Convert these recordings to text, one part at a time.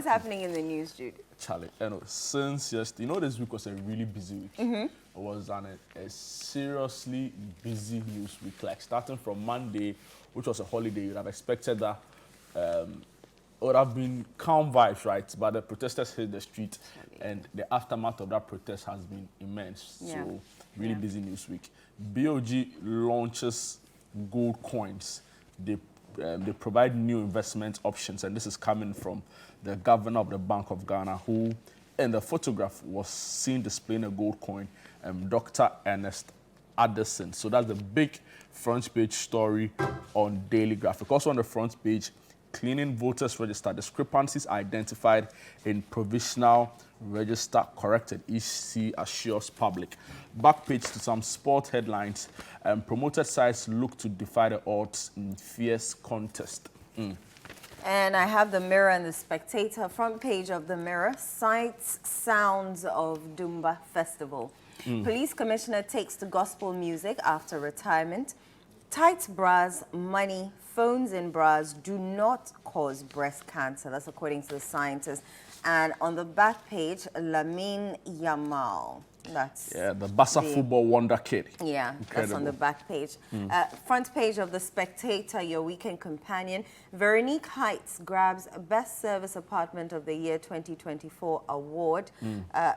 What's happening in the news, Jude? Charlie, since yesterday, this week was a really busy week. It was a seriously busy news week. Like starting from Monday, which was a holiday, you'd have expected that it would have been calm vibes, right? But the protesters hit the street, and the aftermath of that protest has been immense. Yeah. So, really busy news week. BOG launches gold coins. They provide new investment options, and this is coming from the governor of the Bank of Ghana, who in the photograph was seen displaying a gold coin, Dr. Ernest Adansi. So that's the big front page story on Daily Graphic. Also on the front page, cleaning voters register, discrepancies identified in provisional register corrected, EC assures public. Back page to some sport headlines. Promoted sides look to defy the odds in fierce contest. And I have the Mirror and the Spectator. Front page of the Mirror, sights, sounds of Dumba Festival. Police commissioner takes to gospel music after retirement. Tight bras, money, phones in bras do not cause breast cancer. That's according to the scientists. And on the back page, Lamine Yamal. That's the Barca football wonder kid. Yeah, incredible. That's on the back page. Front page of The Spectator, your weekend companion. Veronique Heights grabs Best Service Apartment of the Year 2024 award.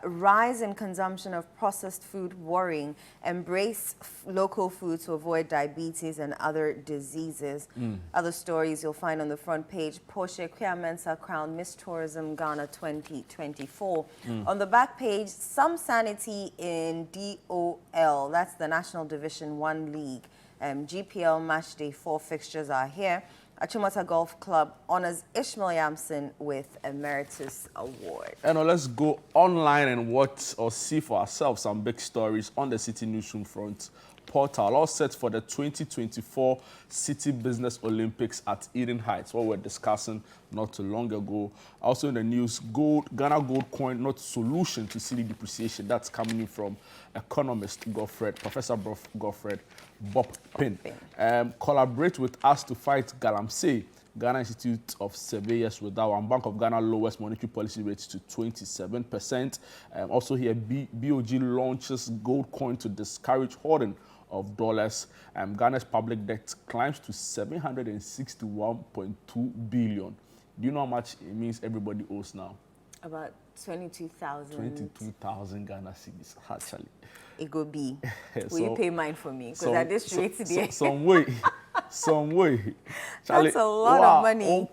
Rise in consumption of processed food worrying. Embrace local food to avoid diabetes and other diseases. Other stories you'll find on the front page. Portia Kwame crowned Miss Tourism Ghana 2024. On the back page, some sanity in DOL, that's the National Division 1 League. GPL Match Day 4 fixtures are here. Achimota Golf Club honors Ishmael Yamson with Emeritus Award. And let's go online and watch or see for ourselves some big stories on the City Newsroom front portal. All set for the 2024 City Business Olympics at Eden Heights, what we're discussing not too long ago. Also in the news, Ghana gold coin not solution to city depreciation. That's coming in from economist Professor Godfred Bob Pin. Collaborate with us to fight galamsey. Ghana Institute of Surveyors with our Bank of Ghana lowest monetary policy rate to 27%. Also here, BOG launches gold coin to discourage hoarding of dollars. Ghana's public debt climbs to 761.2 billion. Do you know how much it means everybody owes now? About 22,000. 22,000 Ghana cedis, actually. It go be. Will you pay mine for me? Because at this rate today. Some way. That's a lot of money.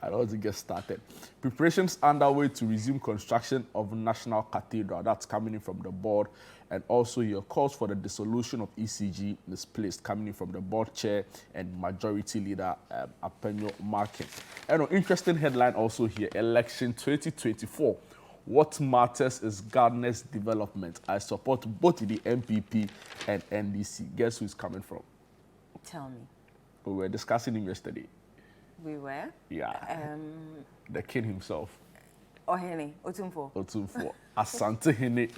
I don't want to get started. Preparations underway to resume construction of National Cathedral. That's coming in from the board. And also your calls for the dissolution of ECG misplaced, coming in from the board chair and majority leader Apenyo Markin. And an interesting headline also here, election 2024. What matters is Ghana's development. I support both the MPP and NDC. Guess who is coming from? Tell me. We were discussing him yesterday. We were? Yeah. The king himself. Ohene, Otumfo. Asante Hene.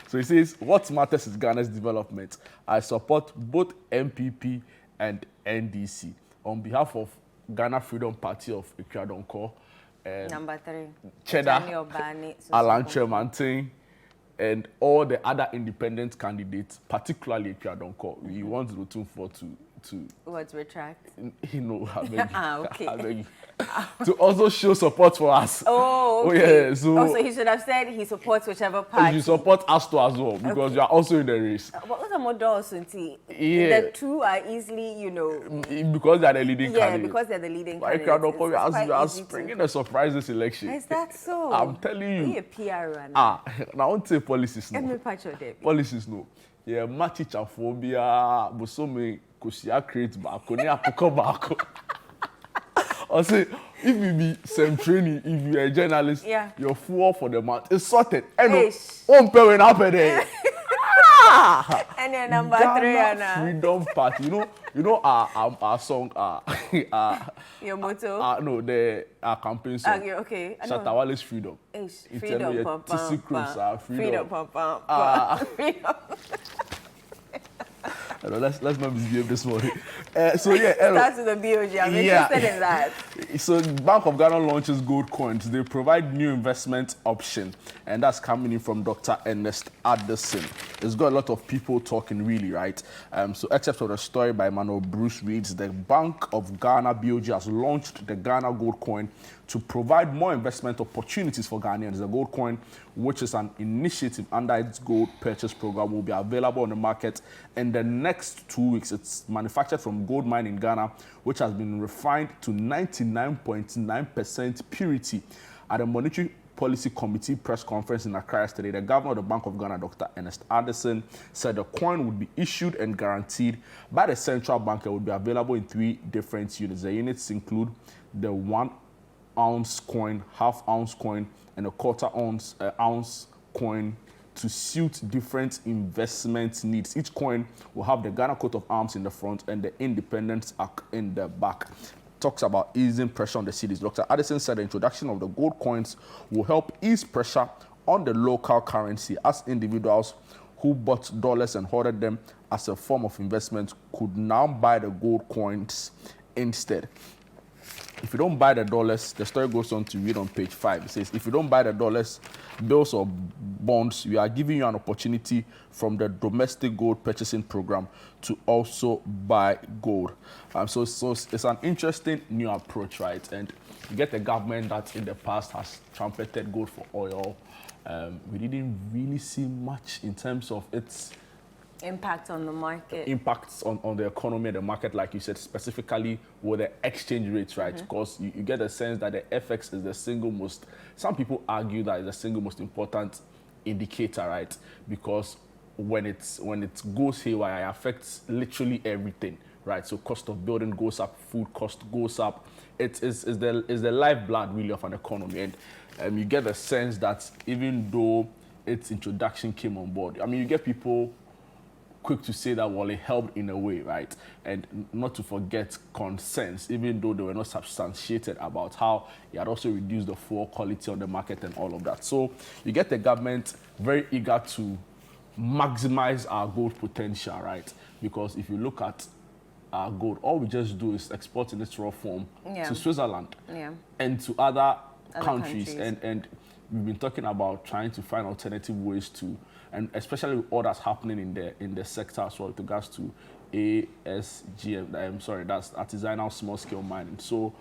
So he says, what matters is Ghana's development. I support both MPP and NDC. On behalf of Ghana Freedom Party of Ikradonko, Number 3. Cheddar, Alan Tremantin, and all the other independent candidates, particularly Ikradonko, we want Otumfo to what, retract? I beg you. Okay. I beg you. To also show support for us. Oh, okay. Yeah, so he should have said he supports whichever party. You support us too as well, because you are also in the race. What's the model, Sunti? Yeah. The two are easily, because they are the leading candidates. Yeah, because they're the leading candidates. We are springing the surprise this election. Is that so? I'm telling you. Are you a PR runner? Now I won't say policies no. Let me patch your day. Policies no. Yeah, match teacher phobia, Bosome, Kosia create bako, ne apoko bako. I say, if you be some training, if you are a journalist, you're full for the month. It's sorted. And one parent happened there. And then number 3, Ghana Freedom Party. You know our song, your motto? No, our campaign song. Okay. Shatawale's Freedom. Freedom, Freedom. freedom. Let's not misbehave this morning. So yeah, Start with the BOG. I'm interested in that. So Bank of Ghana launches gold coins. They provide new investment option, and that's coming in from Dr. Ernest Adansi. It's got a lot of people talking, really, right? So except for the story by Emmanuel Bruce reads, the Bank of Ghana BOG has launched the Ghana gold coin to provide more investment opportunities for Ghanaians. The gold coin, which is an initiative under its gold purchase program, will be available on the market in the next 2 weeks. It's manufactured from gold mine in Ghana, which has been refined to 99.9% purity. At the Monetary Policy Committee press conference in Accra yesterday, the governor of the Bank of Ghana, Dr. Ernest Adansi, said the coin would be issued and guaranteed by the central bank and would be available in 3 different units. The units include the 1 ounce coin, half ounce coin, and a quarter ounce coin to suit different investment needs. Each coin will have the Ghana coat of arms in the front and the Independence Act in the back. Talks about easing pressure on the cedis. Dr. Adansi said the introduction of the gold coins will help ease pressure on the local currency, as individuals who bought dollars and hoarded them as a form of investment could now buy the gold coins instead. If you don't buy the dollars, the story goes on to read on page 5. It says, if you don't buy the dollars, bills or bonds, we are giving you an opportunity from the domestic gold purchasing program to also buy gold. So it's an interesting new approach, right? And you get a government that in the past has trumpeted gold for oil. We didn't really see much in terms of its impact on the market. Impacts on the economy and the market, like you said, specifically with the exchange rates, right? Because you get a sense that the FX is the single most, some people argue that it's the single most important indicator, right? Because when it goes haywire, it affects literally everything, right? So cost of building goes up, food cost goes up. It's the lifeblood really of an economy. And you get the sense that even though its introduction came on board, I mean, you get people quick to say that, well, it helped in a way, right? And not to forget concerns, even though they were not substantiated, about how it had also reduced the fuel quality on the market and all of that. So you get the government very eager to maximize our gold potential, right? Because if you look at our gold, all we just do is export in its raw form to Switzerland and to other countries. And we've been talking about trying to find alternative ways to, and especially with all that's happening in the sector as well with regards to ASGM, that's artisanal small scale mining. So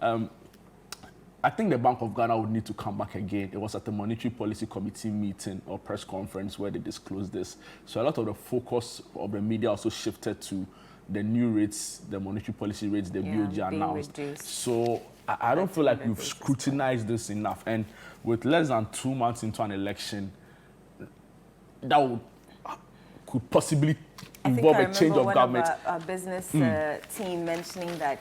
I think the Bank of Ghana would need to come back again. It was at the Monetary Policy Committee meeting or press conference where they disclosed this. So a lot of the focus of the media also shifted to the new rates, the monetary policy rates the BOG announced. So I don't feel like we've scrutinized this enough. And with less than 2 months into an election, that could possibly involve a change of government. Our business team mentioning that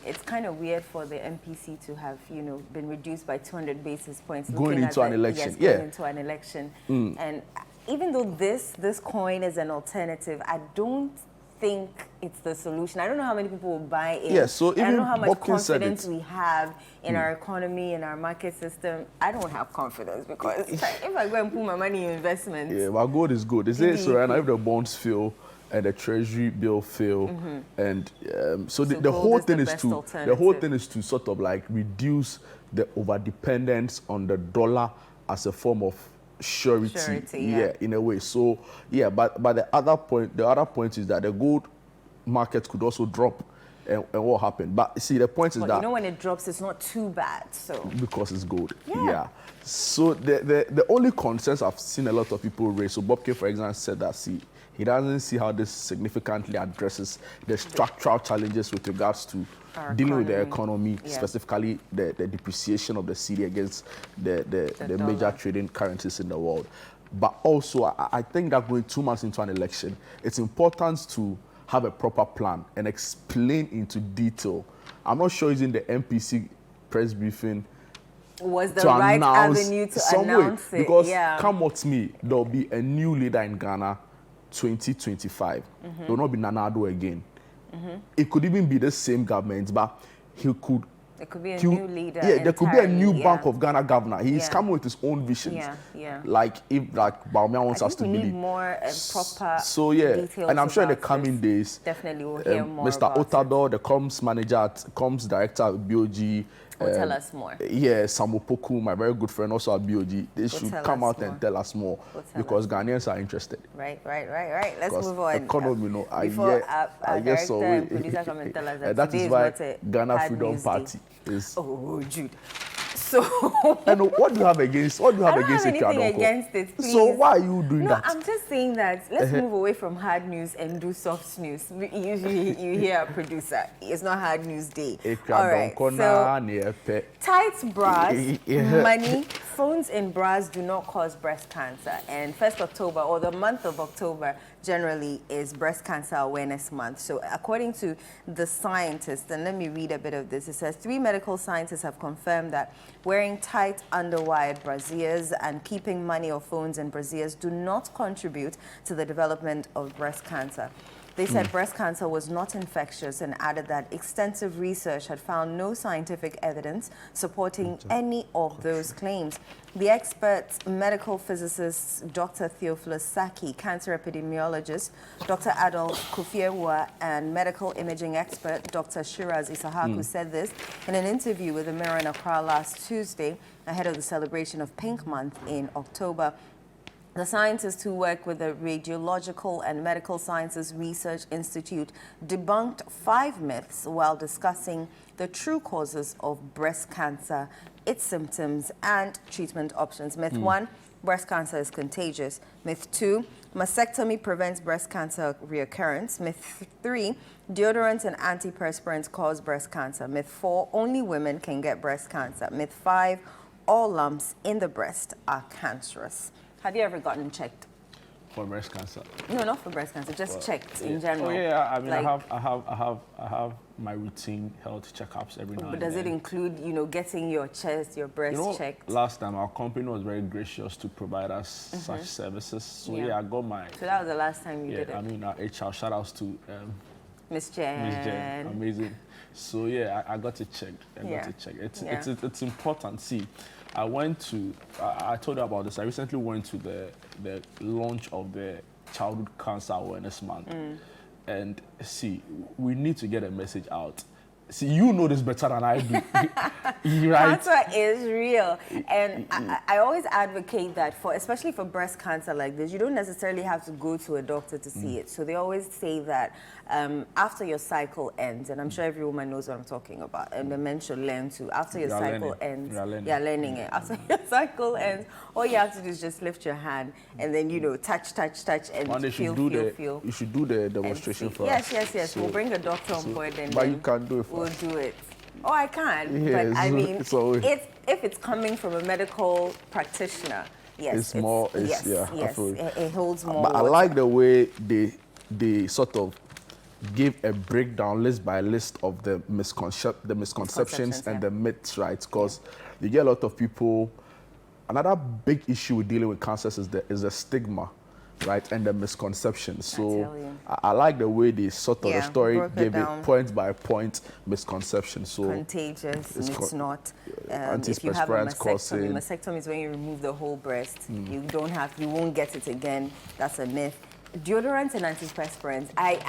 it's kind of weird for the MPC to have, been reduced by 200 basis points going into an election. Going into an election. And even though this coin is an alternative, I don't think it's the solution. I don't know how many people will buy it. Yeah, so even I don't know how much Bobkin confidence we have in our economy, in our market system. I don't have confidence because if I go and put my money in investments. Yeah, well, gold is good. Is it so right now if the bonds fail and the treasury bill fail, and so the whole thing is to sort of like reduce the over dependence on the dollar as a form of surety, in a way. So but the other point is that the gold market could also drop, and what happened. But see, the point is that when it drops, it's not too bad. So because it's gold, So the only concerns I've seen a lot of people raise. So Bob K, for example, said that he doesn't see how this significantly addresses the structural challenges with regards to dealing with the economy, specifically the depreciation of the cedi against the major trading currencies in the world. But also, I think that going 2 months into an election, it's important to have a proper plan and explain into detail. I'm not sure using the MPC press briefing was the right avenue to announce it. Because come what may, there'll be a new leader in Ghana 2025. It will not be Nana Addo again. It could even be the same government, but he could There could be a new leader. Yeah, there could be a new entirely, Bank of Ghana governor. He's coming with his own visions. Yeah. Like if Baumia wants us to we believe. need more proper So yeah, details and I'm sure in the about coming this. days, Definitely we'll hear more Mr. about Otador, the comms manager, comms director at BOG, will tell us more. Yeah, Samu Poku, my very good friend, also at BOG. They should come out and tell us more because Ghanaians are interested. Right. Let's move on. Economy, no, before I guess so. And producer come and tell us that that today is why Ghana Hard Freedom News Party Day. is. Oh, Jude. So and what do you have against? What do you have I don't against have it, anything against it, please. So why are you doing that? No, I'm just saying that let's move away from hard news and do soft news. Usually you hear a producer, it's not hard news day. All right, so tight bras, money, phones in bras do not cause breast cancer. And 1st October, or the month of October, generally is Breast Cancer Awareness Month. So according to the scientists, and let me read a bit of this, it says 3 medical scientists have confirmed that wearing tight underwired brasiers and keeping money or phones in brasiers do not contribute to the development of breast cancer. They said breast cancer was not infectious and added that extensive research had found no scientific evidence supporting any of those claims. The experts, medical physicists Dr. Theophilus Saki, cancer epidemiologist Dr. Adolf Kufiewa, and medical imaging expert Dr. Shiraz Isahaku said this in an interview with the Mirror in Accra last Tuesday ahead of the celebration of Pink Month in October. The scientists who work with the Radiological and Medical Sciences Research Institute debunked 5 myths while discussing the true causes of breast cancer, its symptoms, and treatment options. Myth 1, breast cancer is contagious. Myth 2, mastectomy prevents breast cancer reoccurrence. Myth 3, deodorants and antiperspirants cause breast cancer. Myth 4, only women can get breast cancer. Myth 5, all lumps in the breast are cancerous. Have you ever gotten checked? For breast cancer? No, not for breast cancer, just checked in general. Oh yeah, I mean, like, I have my routine health checkups every now and then. But does it include, you know, getting your chest, your breast checked? Last time our company was very gracious to provide us such services. So yeah, I got my. So that was the last time you did it. I mean, our HR shout outs to Miss Jen. Miss Jen, amazing. So yeah, I got it checked. It's important. See, I went to, I told you about this, I recently went to the launch of the Childhood Cancer Awareness Month. And see, we need to get a message out. See, you know this better than I do. Right? Cancer is real. And I always advocate that, especially for breast cancer like this, you don't necessarily have to go to a doctor to see it. So they always say that after your cycle ends, and I'm sure every woman knows what I'm talking about, and the men should learn to, after your cycle ends, you're learning it. After your cycle ends, all you have to do is just lift your hand and then, you know, touch, and feel. You should do the demonstration for us. Yes. So, we'll bring a doctor on board and but you can do it for we'll do it. Oh, I can. But I mean, if it's coming from a medical practitioner, yes, it holds more. But I like the way they sort of give a breakdown list by list of the misconceptions and the myths, right? Because you get a lot of people. Another big issue with dealing with cancers is the stigma, right, and the misconceptions. So I like the way they sort of the story gave it point by point misconception. So contagious, it's not. If you have a mastectomy is when you remove the whole breast. You won't get it again. That's a myth. Deodorants and antiperspirants. I've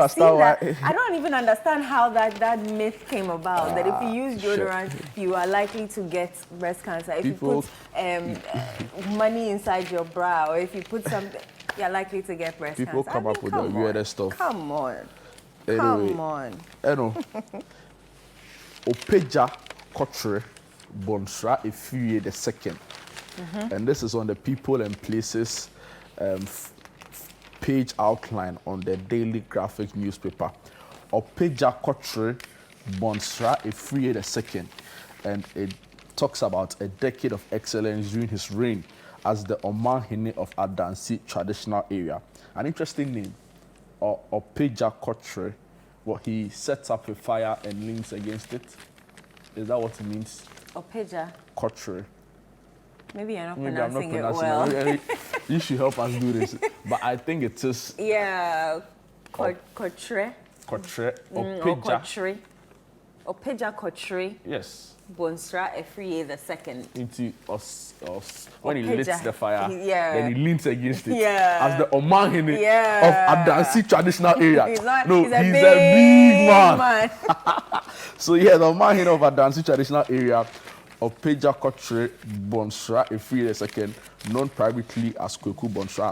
seen that. I don't even understand how that myth came about. That if you use deodorant, you are likely to get breast cancer. If you put money inside your bra, or if you put something, you're likely to get breast cancer. People come up with the weirdest stuff. Come on. Anyway, come on. Opeja Kotre Bonsra Efuye the second. And this is on the People and Places page outline on the daily graphic newspaper. Opeja Kotre Bonsra Efuye the second. And it talks about a decade of excellence during his reign as the Omanhene of Adansi traditional area. An interesting name, Opeja Kotre. What he sets up a fire and leans against it. Is that what it means? Opeja Kotre. Maybe you're not pronouncing it well. You should help us do this. But I think it is. Yeah, Kotre. Kotre. Opeja. Opeja Kotre. Yes. Bonsra Efriye the second. Into us when he lights the fire, yeah. then he leans against it. Yeah. As the Omahine yeah. of Adansi traditional area. He's a big man. So yeah, the Omahine of Adansi traditional area of Peja Kotre Bonsra Efriye the second, known privately as Kweku Bonsra,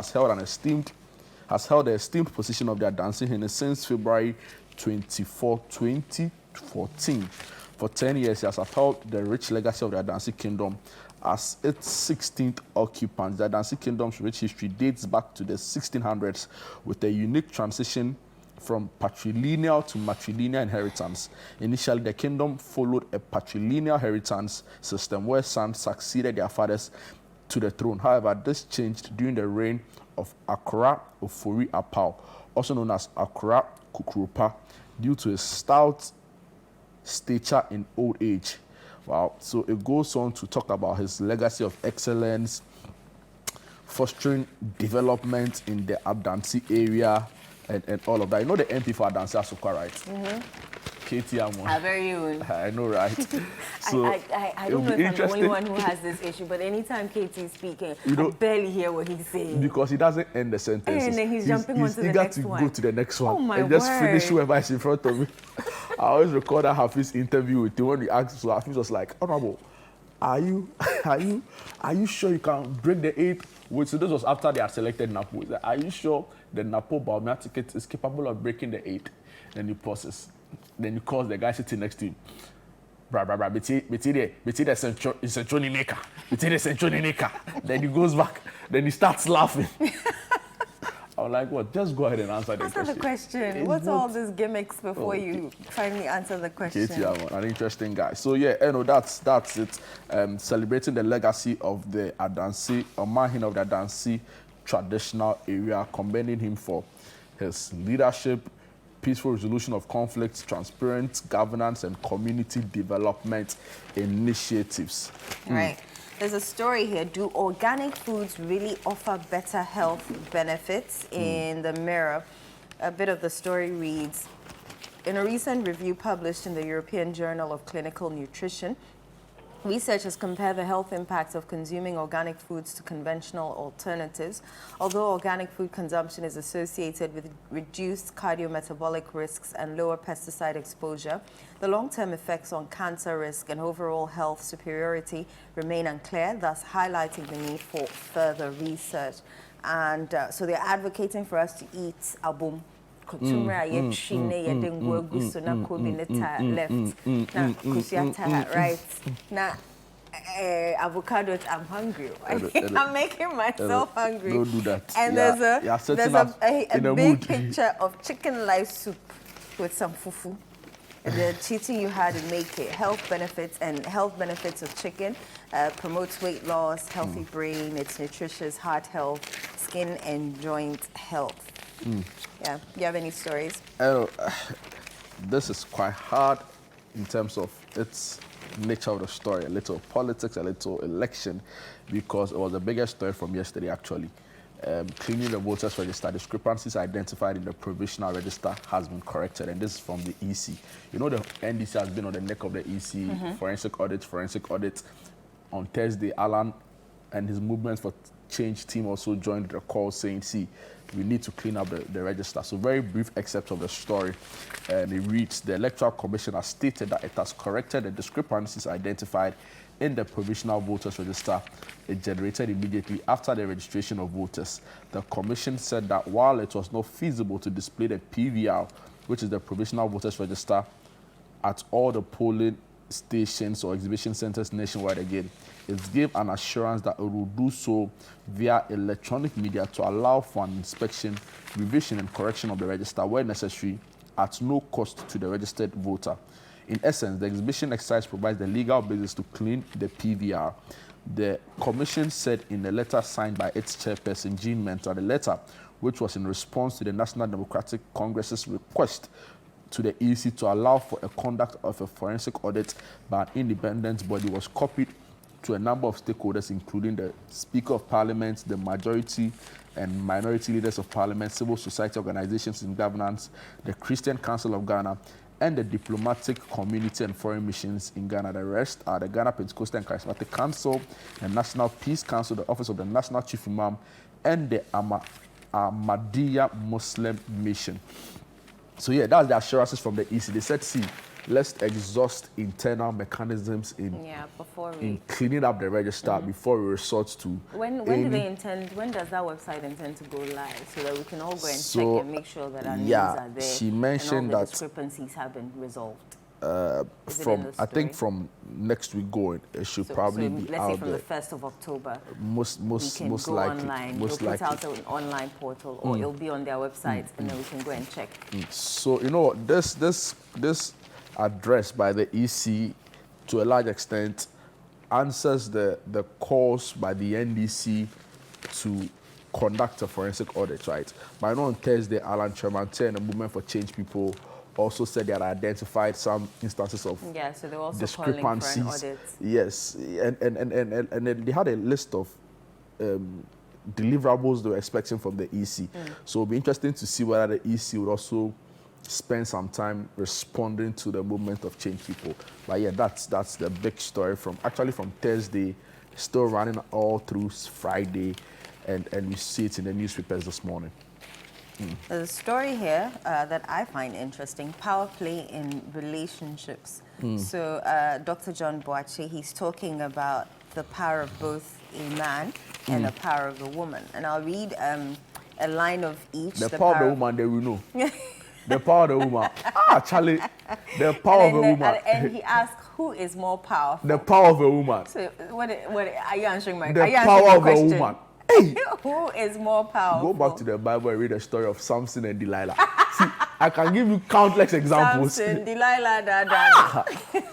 has held the esteemed position of the Adansi Hene since February 24, 2014. For 10 years, he has upheld the rich legacy of the Adansi Kingdom as its 16th occupant. The Adansi Kingdom's rich history dates back to the 1600s with a unique transition from patrilineal to matrilineal inheritance. Initially, the kingdom followed a patrilineal inheritance system where sons succeeded their fathers to the throne. However, this changed during the reign of Akora Ofori Apau, also known as Akora Kukurupa, due to his stout stature in old age. Wow. So it goes on to talk about his legacy of excellence, fostering development in the Adansi area, and all of that. You know the MP for Adansi Asokwa, right? Mm-hmm. Katie Amon. Very own. I know, right? So I don't know if I'm the only one who has this issue, but anytime Katie's speaking, I barely hear what he's saying. Because he doesn't end the sentence. And then he's jumping on to the next one. Go to the next one. Oh my and just finish whoever is in front of me. I always record Hafiz interview with him when we asked, so Hafiz was like, Honorable, are you sure you can break the 8? So this was after they had selected Napo. Like, are you sure the Napo Baumia ticket is capable of breaking the 8? Then he pauses. Then he calls the guy sitting next to him. Bra, the central Nineka. Then he goes back. Then he starts laughing. I'm like, what? Just go ahead and answer the question. What's all these gimmicks before you finally answer the question? Katie, an interesting guy. So yeah, that's it. Celebrating the legacy of the Adansi, Omahin of the Adansi traditional area, commending him for his leadership, peaceful resolution of conflicts, transparent governance, and community development initiatives. Right. There's a story here. Do organic foods really offer better health benefits? In the Mirror, a bit of the story reads, in a recent review published in the European Journal of Clinical Nutrition, researchers compare the health impacts of consuming organic foods to conventional alternatives. Although organic food consumption is associated with reduced cardiometabolic risks and lower pesticide exposure, the long-term effects on cancer risk and overall health superiority remain unclear, thus highlighting the need for further research. And so they're advocating for us to eat abum. Right now, avocado. I'm hungry. I'm making myself hungry. Don't do that. And there's a big picture of chicken live soup with some fufu. The cheating you had to make it. Health benefits of chicken promotes weight loss, healthy brain, it's nutritious, heart health, skin and joint health. Yeah. Do you have any stories? This is quite hard in terms of its nature of the story. A little politics, a little election, because it was the biggest story from yesterday, actually. Cleaning the voters register, discrepancies identified in the provisional register has been corrected, and this is from the EC. You know, the NDC has been on the neck of the EC, forensic audit. On Thursday, Alan and his Movement for Change team also joined the call saying, see, we need to clean up the register. So very brief excerpt of the story. And it reads, the Electoral Commission has stated that it has corrected the discrepancies identified in the provisional voters register it generated immediately after the registration of voters. The Commission said that while it was not feasible to display the PVR, which is the provisional voters register, at all the polling stations or exhibition centers nationwide again, it gave an assurance that it will do so via electronic media to allow for an inspection, revision, and correction of the register where necessary at no cost to the registered voter. In essence, the exhibition exercise provides the legal basis to clean the PVR. The Commission said in a letter signed by its chairperson, Jean Mentor, the letter, which was in response to the National Democratic Congress's request to the EC to allow for a conduct of a forensic audit by an independent body, was copied to a number of stakeholders, including the Speaker of Parliament, the majority and minority leaders of Parliament, civil society organizations in governance, the Christian Council of Ghana, and the diplomatic community and foreign missions in Ghana. The rest are the Ghana Pentecostal and Charismatic Council, the National Peace Council, the Office of the National Chief Imam, and the Ahmadiyya Muslim Mission. So yeah, that's the assurances from the EC. They said, see, let's exhaust internal mechanisms in cleaning up the register before we resort to. When do they intend? When does that website intend to go live, so that we can all go and check and make sure that our names are there? She mentioned and all the that discrepancies have been resolved. I think from next week going, it should probably be let's out say from there. the 1st of October. Most likely. Online. Most they'll likely. put out an online portal, or it'll be on their website, and then we can go and check. So you know this address by the EC, to a large extent, answers the calls by the NDC to conduct a forensic audit, right? But I know on Thursday, Alan Tremontier and the Movement for Change people also said they had identified some instances of so they were also discrepancies. calling for an audit. Yes, and then they had a list of deliverables they were expecting from the EC. So it'll be interesting to see whether the EC would also spend some time responding to the movement of change people. But yeah, that's the big story from Thursday, still running all through Friday, and we see it in the newspapers this morning. There's a story here that I find interesting, power play in relationships. So Dr. John Boache, he's talking about the power of both a man and the power of a woman. And I'll read a line of each. The power of the woman, they will know. The power of the woman. Charlie, the power of a woman. And he asked, who is more powerful? The power of a woman. So what are you answering my question? The power of a woman. Hey. Who is more powerful? Go back to the Bible and read the story of Samson and Delilah. See, I can give you countless examples. Samson, Delilah,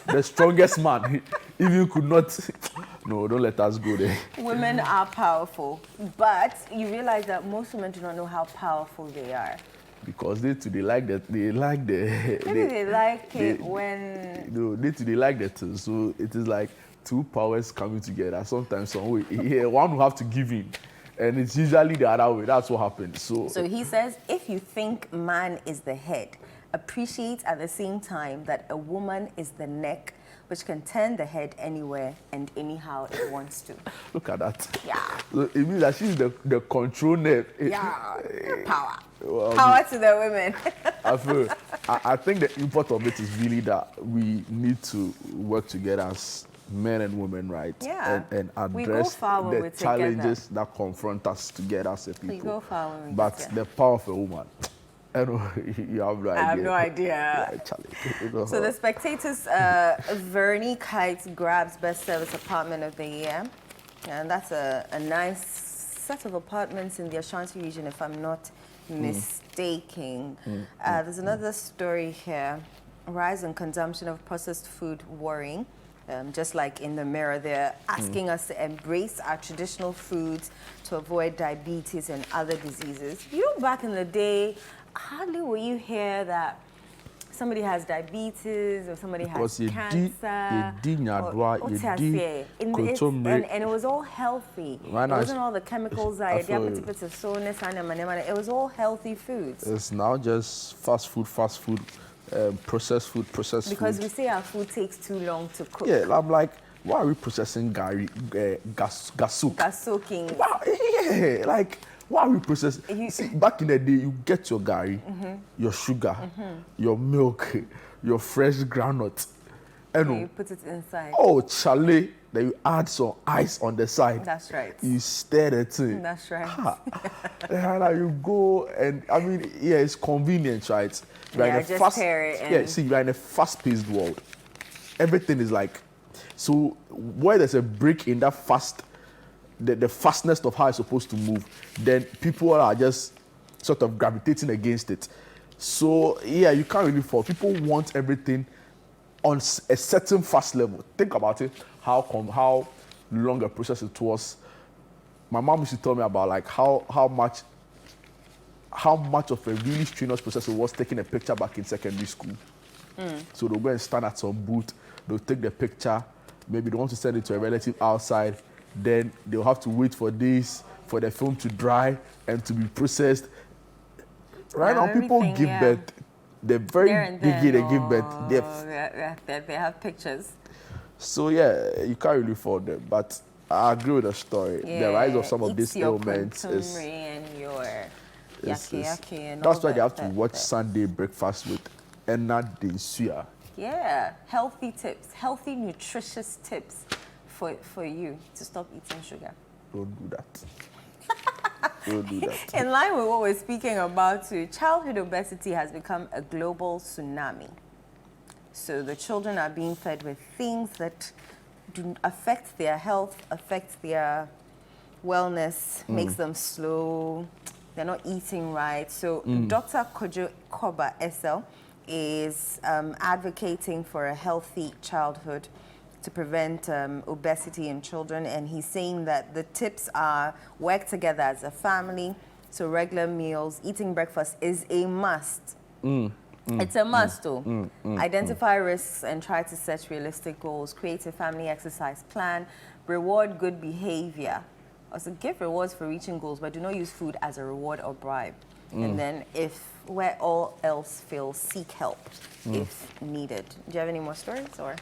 the strongest man. If you could not... No, don't let us go there. Women are powerful, but you realize that most women do not know how powerful they are. Because they like the two. So it is like two powers coming together. Sometimes some way, one will have to give in, and it's usually the other way. That's what happens. So he says, if you think man is the head, appreciate at the same time that a woman is the neck, which can turn the head anywhere and anyhow it wants to. Look at that. Yeah. So it means that she's the control nerve. Yeah. Power. Power to the women. I think the import of it is really that we need to work together as men and women, right? Yeah. And address the challenges that confront us together as a people. We go far but the power of a woman. I know you have no idea. I have no idea. Yeah, so the Spectator's Veronique Heights grabs Best Service Apartment of the Year. And that's a nice set of apartments in the Ashanti region, if I'm not mistaken. There's another story here. Rise in consumption of processed food worrying. Just like in the Mirror, they're asking us to embrace our traditional foods to avoid diabetes and other diseases. You know, back in the day, hardly will you hear that somebody has diabetes or somebody has cancer. And it was all healthy. It wasn't all the chemicals. It was all healthy foods. It's now just fast food, processed food. Because we say our food takes too long to cook. Yeah, I'm like, why are we processing gasuk? Gasoking. Wow, yeah, like, why are we processing? See, back in the day, you get your gari, your sugar, your milk, your fresh groundnut. And you put it inside. Oh, Charlie, then you add some ice on the side. That's right. You stir the thing. That's right. And you go, and I mean, yeah, it's convenient, right? Just pair it. Yeah, see, you're in a fast-paced world. Everything is like, so where there's a break in that the fastness of how it's supposed to move, then people are just sort of gravitating against it. So yeah, you can't really fall. People want everything on a certain fast level. Think about it, how long a process it was. My mom used to tell me about like how much of a really strenuous process it was taking a picture back in secondary school. So they'll go and stand at some booth, they'll take the picture, maybe they want to send it to a relative outside, then they'll have to wait for days for the film to dry and to be processed. Right now, people give birth they're very big. They give birth. They have pictures. So yeah, you can't really fault them. But I agree with the story. Yeah, the rise of some of these your ailments is. And your yaki and that's all why they have that, to watch Sunday breakfast with Enna Densuya. Yeah, healthy tips, healthy, nutritious tips for you to stop eating sugar. Don't do that. Don't do that. In line with what we're speaking about, too, childhood obesity has become a global tsunami. So the children are being fed with things that do affect their health, affect their wellness, makes them slow. They're not eating right. So Dr. Kojo Koba SL is advocating for a healthy childhood to prevent obesity in children. And he's saying that the tips are work together as a family. So regular meals, eating breakfast is a must. It's a must, though. Identify risks and try to set realistic goals. Create a family exercise plan. Reward good behavior. Also, give rewards for reaching goals, but do not use food as a reward or bribe. And then, where all else fails, seek help if needed. Do you have any more stories, or?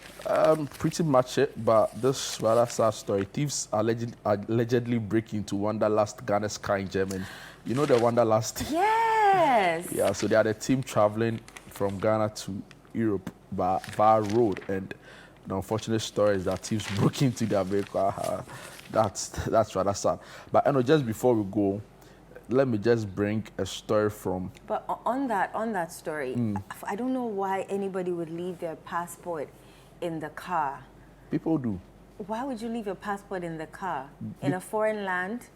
Pretty much it, but this rather sad story. Thieves allegedly break into Wanderlust Ghana's car in Germany. You know the Wanderlust? Yes. Yeah, so they had a team traveling from Ghana to Europe via road, and the unfortunate story is that thieves broke into their vehicle. That's rather sad. But just before we go, let me just bring a story from. But on that story, I don't know why anybody would leave their passport in the car. People do. Why would you leave your passport in the car in a foreign land?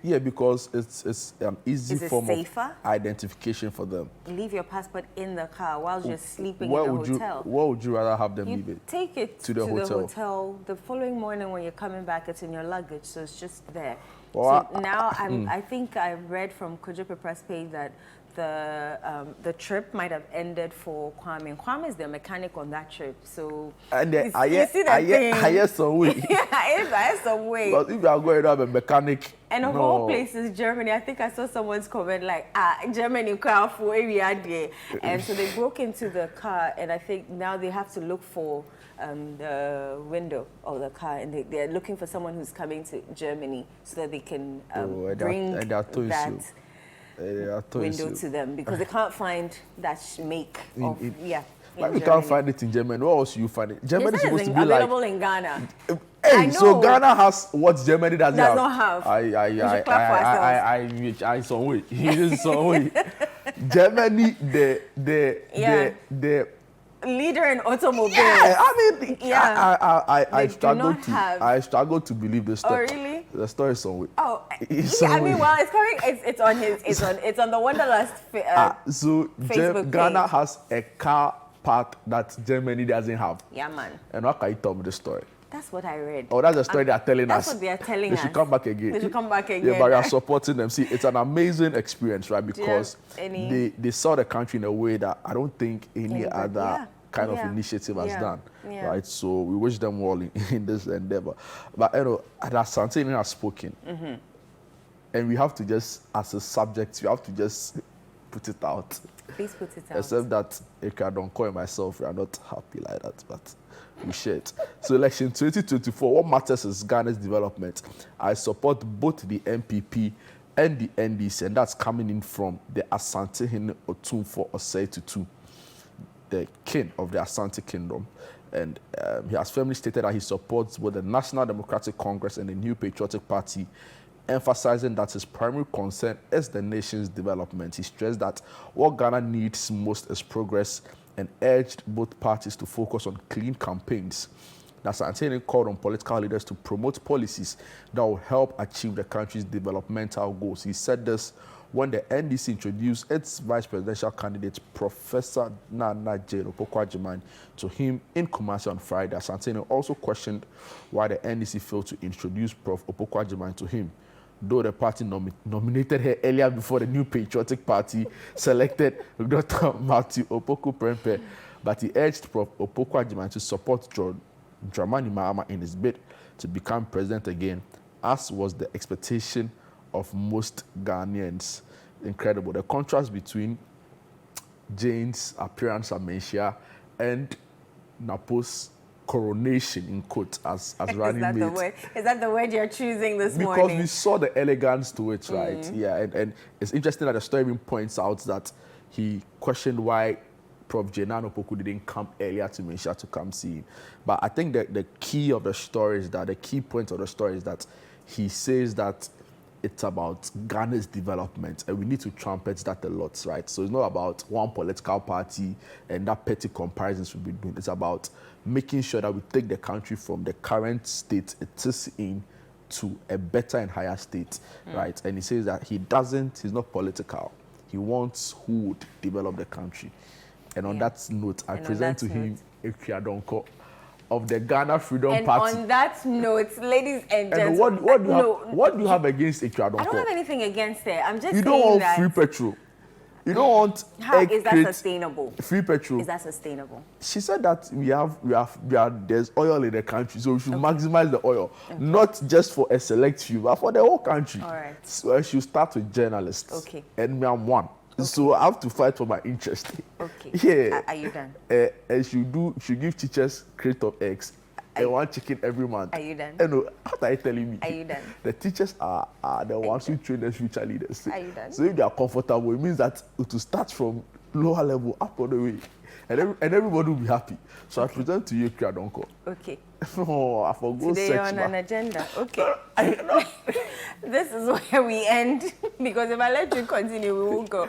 Yeah, because it's easy form safer? of identification for them. Leave your passport in the car while you're sleeping in the hotel. Where would you rather have them leave it? Take it to the hotel. The following morning when you're coming back, it's in your luggage, so it's just there. Well, so now I think I read from Kojo Press page that the trip might have ended for Kwame. Kwame is the mechanic on that trip, so and you see that thing. I hear some way. Yeah, I hear some way. But if you are going to have a mechanic, and of all places, Germany. I think I saw someone's comment like, Germany car for area there. And so they broke into the car, and I think now they have to look for the window of the car, and they're looking for someone who's coming to Germany so that they can bring that window to them, because they can't find that make of, Like we can't find it in Germany. Where else you find it? Germany is supposed to be available in Ghana. Hey, so Ghana has what Germany does not have. I some way. Some way. Germany, the leader in automobiles. Yeah, I mean, I struggle to believe this story. Oh, really? The story is some way. Oh, I mean, well, it's coming. It's on the Wanderlust so Facebook Ghana page. has a car part that Germany doesn't have. Yeah, man. And what can you tell me the story? That's what I read. Oh, that's the story they are telling us. That's what they are telling us. They should come back again. They should come back again. Yeah, but we are supporting them. See, it's an amazing experience, right? Because they saw the country in a way that I don't think any other kind of initiative has done, right? So we wish them well in this endeavor. But Asante has spoken, and we have to just, as a subject, we have to just put it out. Please put it out. Except that I don't call myself, we are not happy like that, but we share it. So election 2024, what matters is Ghana's development. I support both the MPP and the NDC, and that's coming in from the Asante Hene Otumfo Osei Tutu, the king of the Asante Kingdom. And he has firmly stated that he supports both the National Democratic Congress and the New Patriotic Party, emphasizing that his primary concern is the nation's development. He stressed that what Ghana needs most is progress, and urged both parties to focus on clean campaigns. Asante called on political leaders to promote policies that will help achieve the country's developmental goals. He said this when the NDC introduced its vice presidential candidate, Professor Nana Jane Opoku-Agyeman, to him in Kumasi on Friday. Asante also questioned why the NDC failed to introduce Prof. Opoku-Agyeman to him, though the party nominated her earlier before the New Patriotic Party selected Dr. Matthew Opoku-Prempeh. But he urged Prof. Opoku-Agyeman to support Dramani Mahama in his bid to become president again, as was the expectation of most Ghanaians. Incredible. The contrast between Jane's appearance at Menchia and Napo's coronation in quotes as running mate. Is that the word you're choosing this because morning? Because we saw the elegance to it, right? Yeah, and it's interesting that the story even points out that he questioned why Prof. Jenano Poku didn't come earlier to Menchia to come see him. But I think that the key of the story is that, the key point of the story is that he says that it's about Ghana's development, and we need to trumpet that a lot, right? So it's not about one political party and that petty comparisons we've been doing. It's about making sure that we take the country from the current state it is in to a better and higher state, right? And he says that he's not political. He wants who would develop the country. And on that note, I present to him Ekria Donko of the Ghana Freedom Party. And on that note, ladies and gentlemen, what do you have against Ekria Donko? I don't have anything against it. I'm just saying you don't want free petrol. You don't want how is that sustainable? Free petrol. Is that sustainable? She said that there's oil in the country, so we should maximize the oil, not just for a select few, but for the whole country. All right. So she'll start with journalists. Okay. And me, I'm one. Okay. So I have to fight for my interest. Okay. Yeah. Are you done? And she'll give teachers crate of eggs. And one chicken every month. Are you done? And what are you telling me? Are you done? The teachers are the ones who train the future leaders. Are you done? So if they are comfortable, it means that to start from lower level up all the way, and everybody will be happy. So I present to you, Ekria Donko. Okay. Oh, I forgot. Today on an agenda. Okay. This is where we end, because if I let you continue, we won't go.